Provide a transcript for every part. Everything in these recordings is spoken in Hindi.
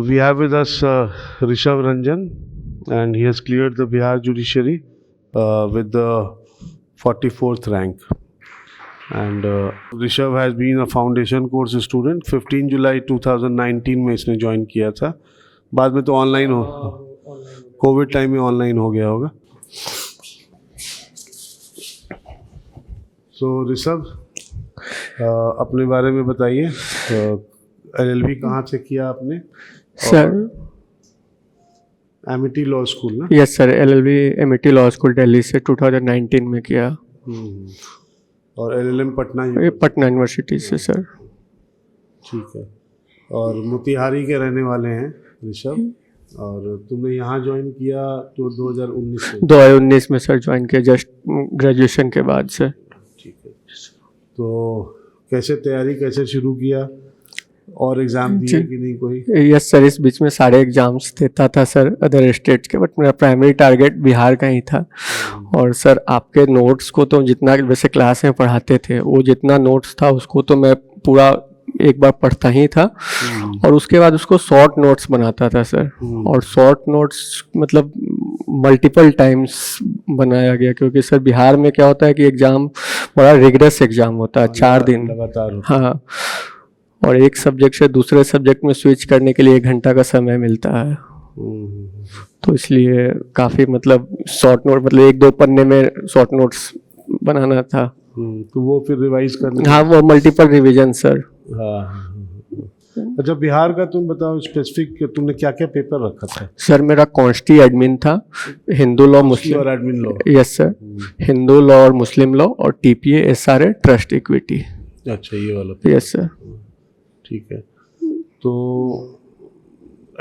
we have with us Rishabh Ranjan, and he has cleared the Bihar judiciary with the 44th rank. And Rishabh has been a foundation course student. 15 जुलाई 2019 में इसने ज्वाइन किया था. बाद में तो ऑनलाइन हो, कोविड टाइम में ऑनलाइन हो गया होगा. सो ऋषभ, अपने बारे में बताइए. LLB कहाँ से किया आपने? सर एमिटी लॉ स्कूल ना? Yes sir, LLB Amity law school Delhi से 2019 में किया. और LLM पटना यूनिवर्सिटी से सर. ठीक है. और मोतिहारी के रहने वाले हैं ऋषभ, और तुमने यहाँ ज्वाइन किया तो 2019 में सर ज्वाइन किया, जस्ट ग्रेजुएशन के बाद से. ठीक है. तो कैसे तैयारी कैसे शुरू किया, और एग्ज़ाम दिए कि नहीं कोई? यस सर, इस बीच में सारे एग्जाम्स देता था सर अदर स्टेट्स के, बट मेरा प्राइमरी टारगेट बिहार का ही था. और सर आपके नोट्स को तो जितना वैसे क्लास में पढ़ाते थे, वो जितना नोट्स था उसको तो मैं पूरा एक बार पढ़ता ही था, और उसके बाद उसको शॉर्ट नोट्स बनाता था सर. और शॉर्ट नोट्स मतलब मल्टीपल टाइम्स बनाया गया, क्योंकि सर बिहार में क्या होता है कि एग्ज़ाम बड़ा रिगरस एग्ज़ाम होता है, 4 दिन लगातार. हाँ, और एक सब्जेक्ट से दूसरे सब्जेक्ट में स्विच करने के लिए 1 घंटा का समय मिलता है. तो इसलिए काफ़ी मतलब शॉर्ट नोट, मतलब 1-2 पन्ने में शॉर्ट नोट्स बनाना था. तो वो फिर रिवाइज करना? हाँ, वो मल्टीपल रिवीजन सर. हाँ. अच्छा, बिहार का तुम बताओ स्पेसिफिक, तुमने क्या क्या पेपर रखा था? सर मेरा कॉन्स्टी एडमिन था, हिंदू लॉ मुस्लिम और admin law. Yes sir, Hindu law और मुस्लिम लॉ, और TPA SRA ट्रस्ट इक्विटी. अच्छा, ये वाला. Yes sir. ठीक है. तो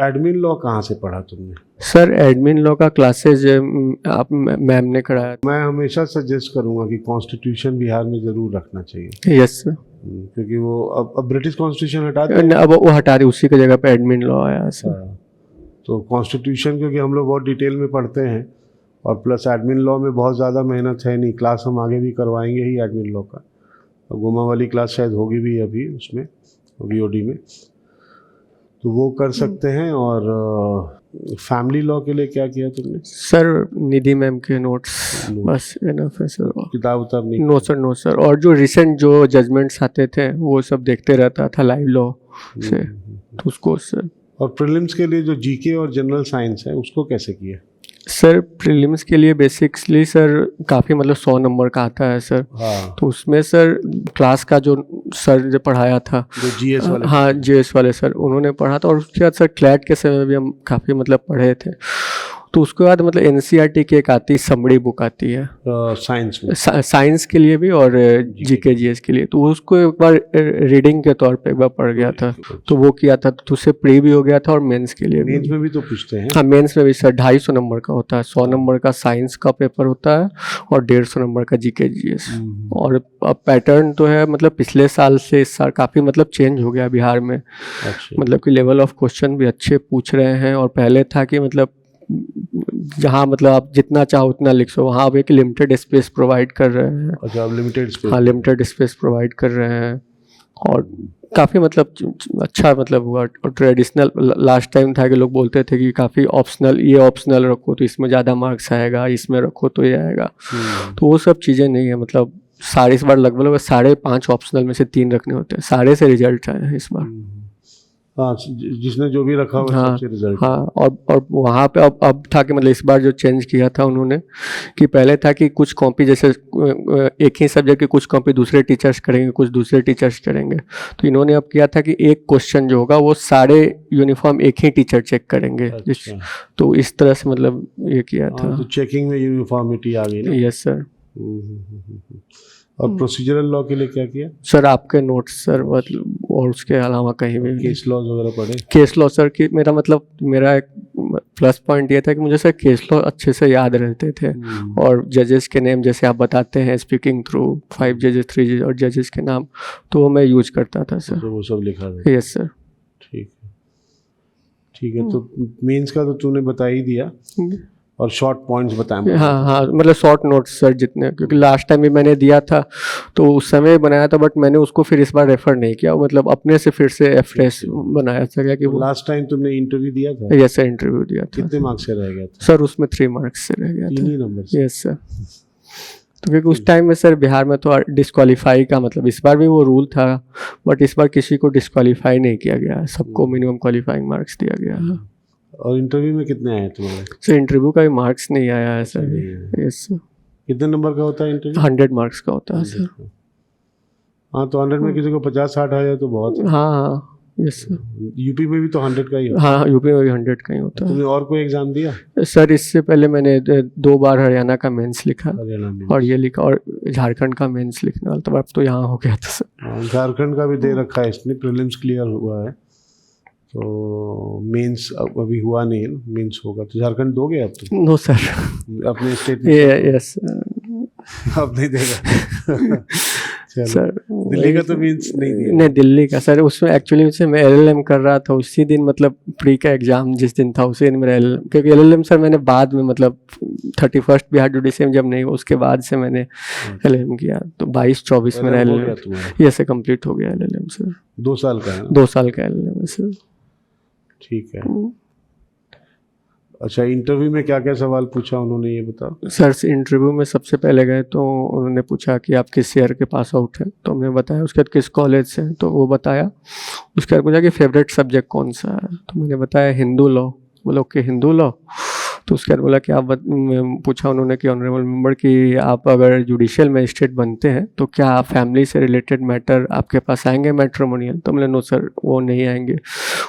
एडमिन लॉ कहाँ से पढ़ा तुमने? सर एडमिन लॉ का क्लासेज आप मैम ने कराया. मैं हमेशा सजेस्ट करूँगा कि कॉन्स्टिट्यूशन बिहार में ज़रूर रखना चाहिए. Yes sir. क्योंकि वो अब ब्रिटिश कॉन्स्टिट्यूशन हटा दिया, अब वो हटा रही, उसी की जगह पे एडमिन लॉ आया सर. तो कॉन्स्टिट्यूशन क्योंकि हम लोग बहुत डिटेल में पढ़ते हैं, और प्लस एडमिन लॉ में बहुत ज़्यादा मेहनत है नहीं. क्लास हम आगे भी करवाएंगे ही एडमिन लॉ का. गुमा वाली क्लास शायद होगी भी अभी उसमें VOD में, तो वो कर सकते हैं. और फैमिली लॉ के लिए क्या किया तुमने? सर निधि मैम के नोट्स बस इनफ है सर. किताब उताब नहीं? No sir, no sir. और जो रिसेंट जो जजमेंट्स आते थे वो सब देखते रहता था लाइव लॉ से, तो उसको सर. और प्रीलिम्स के लिए जो GK और जनरल साइंस है उसको कैसे किया? सर प्रीलिम्स के लिए बेसिकली सर काफ़ी मतलब 100 नंबर का आता है सर. हाँ. तो उसमें सर क्लास का जो सर जो पढ़ाया था, जो GS वाले, हाँ GS वाले सर, उन्होंने पढ़ा था. और उसके बाद सर क्लैट के समय भी हम काफ़ी मतलब पढ़े थे. तो उसके बाद मतलब NCERT की एक आती समरी बुक आती है साइंस में, साइंस के लिए भी और GK GS के लिए. तो उसको एक बार रीडिंग के तौर पे एक बार पढ़ गया था, तो वो किया था. तो उससे प्री भी हो गया था, और मेंस के लिए मेंस में भी तो पूछते हैं. हाँ, मेंस में भी सर 250 नंबर का होता है. 100 नंबर का साइंस का पेपर होता है, और 150 नंबर का GK GS. और अब पैटर्न तो है मतलब पिछले साल से इस साल काफ़ी मतलब चेंज हो गया बिहार में. मतलब कि लेवल ऑफ क्वेश्चन भी अच्छे पूछ रहे हैं. और पहले था कि मतलब जहाँ मतलब आप जितना चाहो उतना लिख सो, वहाँ आप एक लिमिटेड स्पेस प्रोवाइड कर रहे हैं. अच्छा, लिमिटेड स्पेस? हाँ, लिमिटेड स्पेस प्रोवाइड कर रहे हैं. और काफ़ी मतलब अच्छा मतलब हुआ. और ट्रेडिशनल लास्ट टाइम था कि लोग बोलते थे कि काफ़ी ऑप्शनल, ये ऑप्शनल रखो तो इसमें ज़्यादा मार्क्स आएगा, इसमें रखो तो ये आएगा. तो वो सब चीज़ें नहीं है. मतलब सारे इस बार लगभग 5.5 ऑप्शनल में से 3 रखने होते हैं. सारे से रिजल्ट आए हैं इस बार. हाँ, जिसने जो भी रखा हुआ सबसे रिजल्ट. हाँ. और वहाँ पे अब था कि मतलब इस बार जो चेंज किया था उन्होंने, कि पहले था कि कुछ कॉपी जैसे एक ही सब्जेक्ट की कुछ कॉपी दूसरे टीचर्स करेंगे, कुछ दूसरे टीचर्स करेंगे. तो इन्होंने अब किया था कि एक क्वेश्चन जो होगा वो सारे यूनिफॉर्म एक ही टीचर चेक करेंगे. अच्छा. तो इस तरह से मतलब ये किया था. तो चेकिंग में यूनिफॉर्मिटी आ गई. Yes sir. और प्रोसीजरल लॉ के लिए क्या किया? सर आपके नोट्स सर, मतलब और उसके अलावा कहीं भी केस लॉज वगैरह पढ़े? केस लॉ सर की मेरा एक प्लस पॉइंट ये था कि मुझे सर केस लॉ अच्छे से याद रहते थे. और जजेस के नेम जैसे आप बताते हैं, स्पीकिंग थ्रू 5 जजेस 3 जजेस और जजेस के नाम, तो वो मैं यूज करता था सर. तो वो सब लिखा था? Yes sir. ठीक है. तो मेंस का तो तूने बता ही दिया. और शॉर्ट पॉइंट्स बताएं। हाँ हाँ, मतलब शॉर्ट नोट्स सर जितने, क्योंकि लास्ट टाइम भी मैंने दिया था तो उस समय बनाया था, बट मैंने उसको फिर इस बार रेफर नहीं किया, मतलब अपने से फिर से फ्रेश बनाया था, क्या कि वो लास्ट टाइम तुमने इंटरव्यू दिया था, यस सर इंटरव्यू दिया था कितने मार्क्स से रह गया था? सर, उसमें 3 मार्क्स से रह गया 3 ही था। नंबर से? Yes sir. तो क्योंकि उस टाइम में सर बिहार में तो डिस्क्वालीफाई का मतलब, इस बार भी वो रूल था, बट इस बार किसी को डिस्क्वालीफाई नहीं किया गया, सबको मिनिमम क्वालिफाइंग मार्क्स दिया गया है। और इंटरव्यू में कितने आए तुम्हारे? सर इंटरव्यू का भी मार्क्स नहीं आया है सर। Yes sir. कितने नंबर का होता है इंटरव्यू? 100 मार्क्स का होता है सर। हाँ, तो 100 में किसी को 50-60 आ जाए तो बहुत है। हाँ हाँ, यस सर। यूपी में भी तो 100 का ही होता हाँ, यूपी में भी 100 का ही होता है। तुमने और कोई एग्जाम दिया? है सर। इससे पहले मैंने 2 बार हरियाणा का मेंस लिखा हरियाणा में? और ये लिखा, और झारखंड का मेंस लिखने वाला, तो अब तो यहाँ हो गया था सर। हाँ, झारखंड का भी दे रखा है इसने, प्रीलिम्स क्लियर हुआ है तो मेंस अभी हुआ नहीं है, मेंस होगा। तो झारखंड दोगे अब तुम? No sir. अपने स्टेट ये यस अब नहीं देगा? चलो, सर। दिल्ली का तो मीन्स नहीं दिया? नहीं, दिल्ली का सर, उसमें एक्चुअली उससे मैं एलएलएम कर रहा था उसी दिन, मतलब प्री का एग्ज़ाम जिस दिन था उसी दिन मेरा एलएलएम, क्योंकि एलएलएम सर मैंने बाद में, मतलब 31 बिहार जुडिशियम जब नहीं, उसके बाद से मैंने एलएलएम किया, तो 22-24 मेरा हो गया एलएलएम तुम्हारा? ये से कंप्लीट हो गया एलएलएम सर। 2 साल का है ना? 2 साल का एलएलएम है सर। ठीक है। अच्छा, इंटरव्यू में क्या क्या सवाल पूछा उन्होंने, ये बताओ। सर इंटरव्यू में सबसे पहले गए तो उन्होंने पूछा कि आप किस ईयर के पास आउट हैं, तो हमने बताया। उसके बाद किस कॉलेज से, तो वो बताया। उसके बाद पूछा कि फेवरेट सब्जेक्ट कौन सा है, तो मैंने बताया हिंदू लॉ। बोला ओके हिंदू लॉ। तो उसके बाद बोला कि आप पूछा उन्होंने कि ऑनरेबल मेंबर कि आप अगर जुडिशियल मजिस्ट्रेट बनते हैं तो क्या फैमिली से रिलेटेड मैटर आपके पास आएंगे मैट्रिमोनियल? तो बोले नो सर, वो नहीं आएंगे,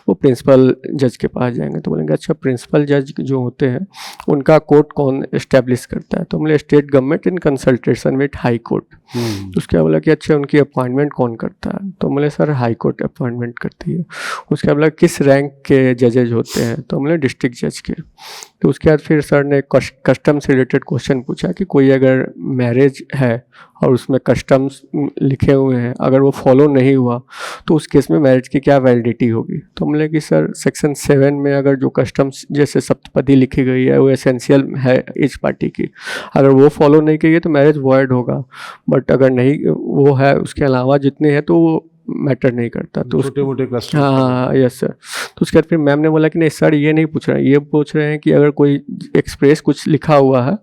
वो प्रिंसिपल जज के पास जाएंगे। तो बोलेंगे अच्छा, प्रिंसिपल जज जो होते हैं उनका कोर्ट कौन इस्टेब्लिश करता है? तो बोले state government in consultation with high court. तो उसके बाद बोला कि अच्छा, उनकी अपॉइंटमेंट कौन करता है? तो बोले सर हाई कोर्ट अपॉइंटमेंट करती है। उसके बाद बोला किस रैंक के जजेज होते हैं? तो बोले डिस्ट्रिक्ट जज के। तो उसके बाद फिर सर ने कस्टम से रिलेटेड क्वेश्चन पूछा कि कोई अगर मैरिज है और उसमें कस्टम्स लिखे हुए हैं, अगर वो फॉलो नहीं हुआ तो उस केस में मैरिज की क्या वैलिडिटी होगी? तो बोले कि सर सेक्शन 7 में अगर जो कस्टम्स जैसे सप्तपदी लिखी गई है वो एसेंशियल है इस पार्टी की, अगर वो फॉलो नहीं की गई तो मैरिज वॉइड होगा, बट अगर नहीं वो है उसके अलावा जितने हैं तो वो मैटर नहीं करता। तो छोटे मोटे कस्टम। हाँ यस सर। तो उसके बाद फिर मैम ने बोला कि नहीं सर, ये नहीं पूछ रहे हैं, ये पूछ रहे हैं कि अगर कोई एक्सप्रेस कुछ लिखा हुआ है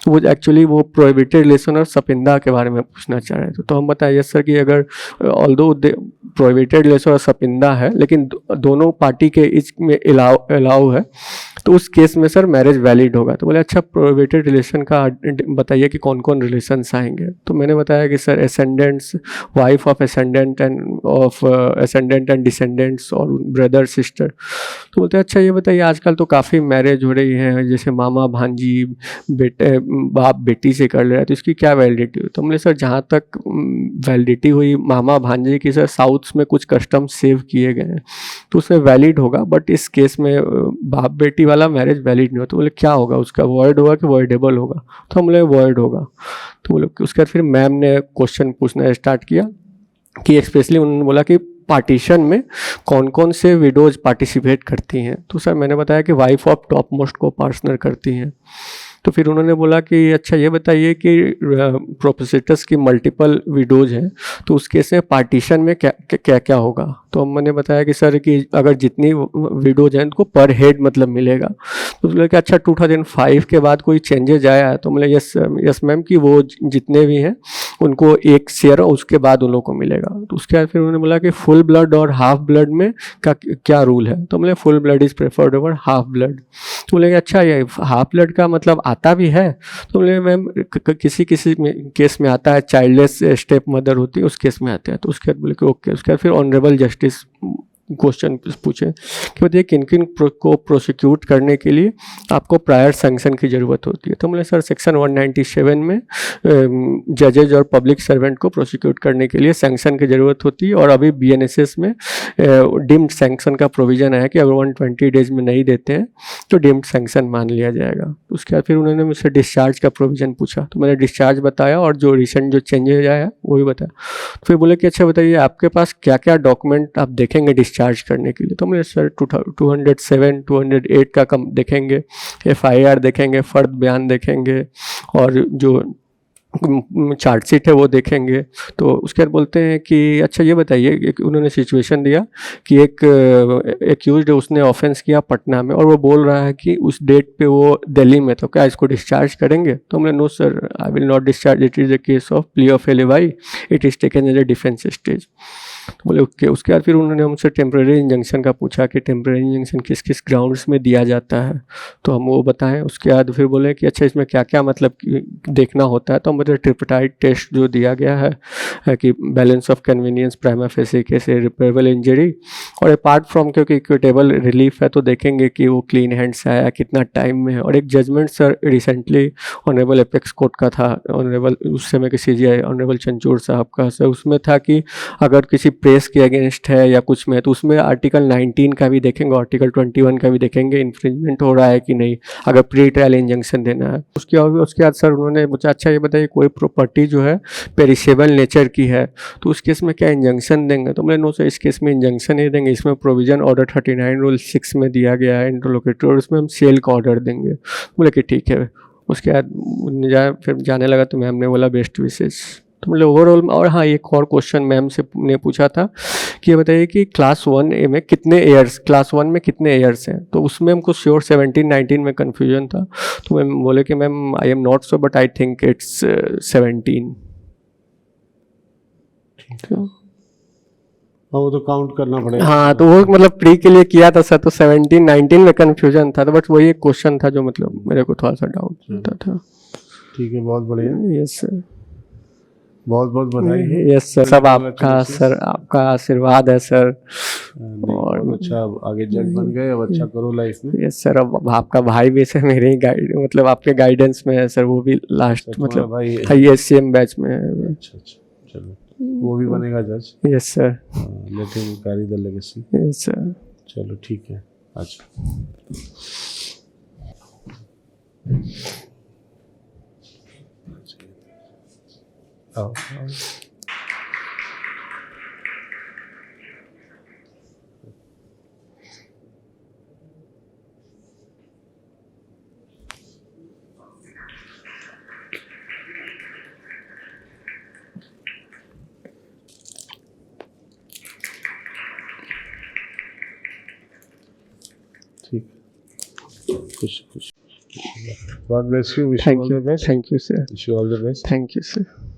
तो वो एक्चुअली वो प्रोहिबिटेड रिलेशन और सपिंदा के बारे में पूछना चाह रहे थे। तो हम बताए यस सर कि अगर ऑल्दो प्रोहिबिटेड रिलेशन और सपिंदा है लेकिन दोनों पार्टी के इसमें अलाउ है तो उस केस में सर मैरिज वैलिड होगा। तो बोले अच्छा, प्रोहिबिटेड रिलेशन का बताइए कि कौन कौन रिलेशंस आएंगे? तो मैंने बताया कि sir ascendants, wife of ascendant and of ascendant and descendants और ब्रदर सिस्टर। तो बोलते हैं अच्छा ये बताइए, आजकल तो काफ़ी मैरिज हो रही है, जैसे मामा भांजी, बेटे बाप बेटी से कर ले रहा है, तो इसकी क्या वैलिडिटी हुई? तो बोले सर जहाँ तक वैलिडिटी हुई मामा भांजे की, सर साउथ्स में कुछ कस्टम सेव किए गए हैं तो उसमें वैलिड होगा, बट इस केस में बाप बेटी वाला मैरिज वैलिड नहीं होता। तो बोले क्या होगा उसका, वॉइड होगा कि वॉइडेबल होगा? तो हम बोले वॉइड होगा। तो बोले उसके बाद फिर मैम ने क्वेश्चन पूछना स्टार्ट किया कि एक्सपेशली उन्होंने बोला कि पार्टीशन में कौन कौन से विडोज पार्टिसिपेट करती हैं? तो सर मैंने बताया कि वाइफ ऑफ टॉप मोस्ट को पार्टनर करती हैं। तो फिर उन्होंने बोला कि अच्छा ये बताइए कि प्रोपोसिटर्स की मल्टीपल विडोज हैं तो उस केस में पार्टीशन में क्या क्या होगा? तो मैंने बताया कि सर कि अगर जितनी विडोज हैं उनको पर हेड मतलब मिलेगा। तो बोले कि अच्छा 2005 के बाद कोई चेंजेज आया है? तो बोले यस मैम कि वो जितने भी हैं उनको एक शेयर उसके बाद उन लोगों को मिलेगा। तो उसके बाद फिर उन्होंने बोला कि फुल ब्लड और हाफ ब्लड में क्या रूल है? तो बोले full blood is preferred over half blood. तो बोले अच्छा ये हाफ ब्लड का मतलब आता भी है? तो बोले मैम किसी केस में आता है, चाइल्डलेस स्टेप मदर होती है उस केस में आता है। तो उसके बाद बोले कि ओके। उसके बाद फिर ऑनरेबल जस्टिस क्वेश्चन पूछे कि बताइए किन किन को प्रोसिक्यूट करने के लिए आपको प्रायर सैंक्शन की ज़रूरत होती है? तो बोले सर सेक्शन 197 में जजेज और पब्लिक सर्वेंट को प्रोसिक्यूट करने के लिए सैंक्शन की ज़रूरत होती है, और अभी BNSS में डिम्ड सैंक्शन का प्रोविज़न है कि अगर 120 डेज में नहीं देते हैं तो डिम्ड सैंक्शन मान लिया जाएगा। उसके बाद फिर उन्होंने मुझसे डिस्चार्ज का प्रोविज़न पूछा, तो मैंने डिस्चार्ज बताया और जो रिसेंट जो चेंजेज आया है वो भी बताया। तो फिर बोले कि अच्छा बताइए आपके पास क्या क्या डॉक्यूमेंट आप देखेंगे डिस्चार्ज डिस्चार्ज करने के लिए। तो मेरे सर 207 208 का कम देखेंगे, FIR देखेंगे, फ़र्द बयान देखेंगे, और जो चार्जशीट है वो देखेंगे। तो उसके बाद बोलते हैं कि अच्छा ये बताइए, एक उन्होंने सिचुएशन दिया कि एक एक्यूज्ड है, उसने ऑफेंस किया पटना में, और वो बोल रहा है कि उस डेट पे वो दिल्ली में, तो क्या इसको डिस्चार्ज करेंगे? तो हमने no sir, I will not discharge, it is a case of plea of alibi, it is taken as a defence stage. तो बोले ओके। उसके बाद फिर उन्होंने हमसे टेम्प्रेरी इंजंक्शन का पूछा कि टेम्प्रेरी इंजंक्शन किस किस ग्राउंड्स में दिया जाता है, तो हम वो बताएं। उसके बाद फिर बोले कि अच्छा इसमें क्या क्या मतलब कि देखना होता है, तो मतलब ट्रिपटाइड टेस्ट जो दिया गया है कि balance of convenience, prima facie case, repairable injury, और अपार्ट फ्रॉम क्योंकि इक्विटेबल रिलीफ है तो देखेंगे कि वो क्लीन हैंड से आया, कितना टाइम में है। और एक judgement sir recently honourable apex court का था, ऑनरेबल उस समय के CJI ऑनरेबल चंचूर साहब का, सर उसमें था कि अगर किसी प्रेस के अगेंस्ट है या कुछ में, तो उसमें आर्टिकल 19 का भी देखेंगे, आर्टिकल 21 का भी देखेंगे, इन्फ्रिंजमेंट हो रहा है कि नहीं, अगर प्री ट्रायल इंजंक्शन देना है। उसके बाद सर उन्होंने पूछा अच्छा ये बताइए कोई प्रॉपर्टी जो है पेरिशेबल नेचर की है, तो उस केस में क्या इंजंक्शन देंगे? तो मैंने नो सर, इस केस में इंजंक्शन नहीं देंगे, इसमें प्रोविजन ऑर्डर 39 रूल 6 में दिया गया है इंटरलोकेटर, और उसमें हम सेल का ऑर्डर देंगे। बोले कि ठीक है। उसके बाद फिर जाने लगा तो मैम ने बोला बेस्ट विशेष। तो मतलब ओवरऑल, और हाँ एक और क्वेश्चन मैम से ने पूछा था कि ये बताइए कि क्लास 1A में कितने एयर्स, क्लास 1 में कितने एयर्स हैं? तो उसमें हमको श्योर 17-19 में कन्फ्यूजन था। तो मैम बोले कि ma'am I am not so but I think it's 17। हाँ, वो तो काउंट करना पड़ेगा। हाँ, तो वो मतलब प्री के लिए किया था सर, तो 17-19 में कन्फ्यूजन था, तो बट वही एक क्वेश्चन था जो मतलब मेरे को थोड़ा सा डाउट होता था। ठीक है, बहुत बढ़िया, यस सर, बहुत बहुत बधाई। यस सर, सब आपका सर, आपका आशीर्वाद है सर। और बहुत अच्छा, आगे जज बन गए, अब अच्छा करो लाइफ में। यस सर, अब आपका भाई भी सर मेरे ही गाइड, मतलब आपके गाइडेंस में है सर, वो भी लास्ट मतलब भाई ISCM बैच में है। अच्छा अच्छा, चलो वो भी बनेगा जज। Yes sir, let him carry the legacy. Yes sir, चलो ठीक है। अच्छा आओ, आओ। ठीक, खुश खुश। God bless you. Wish you all the best. Thank you sir, Wish you all the best. Thank you sir.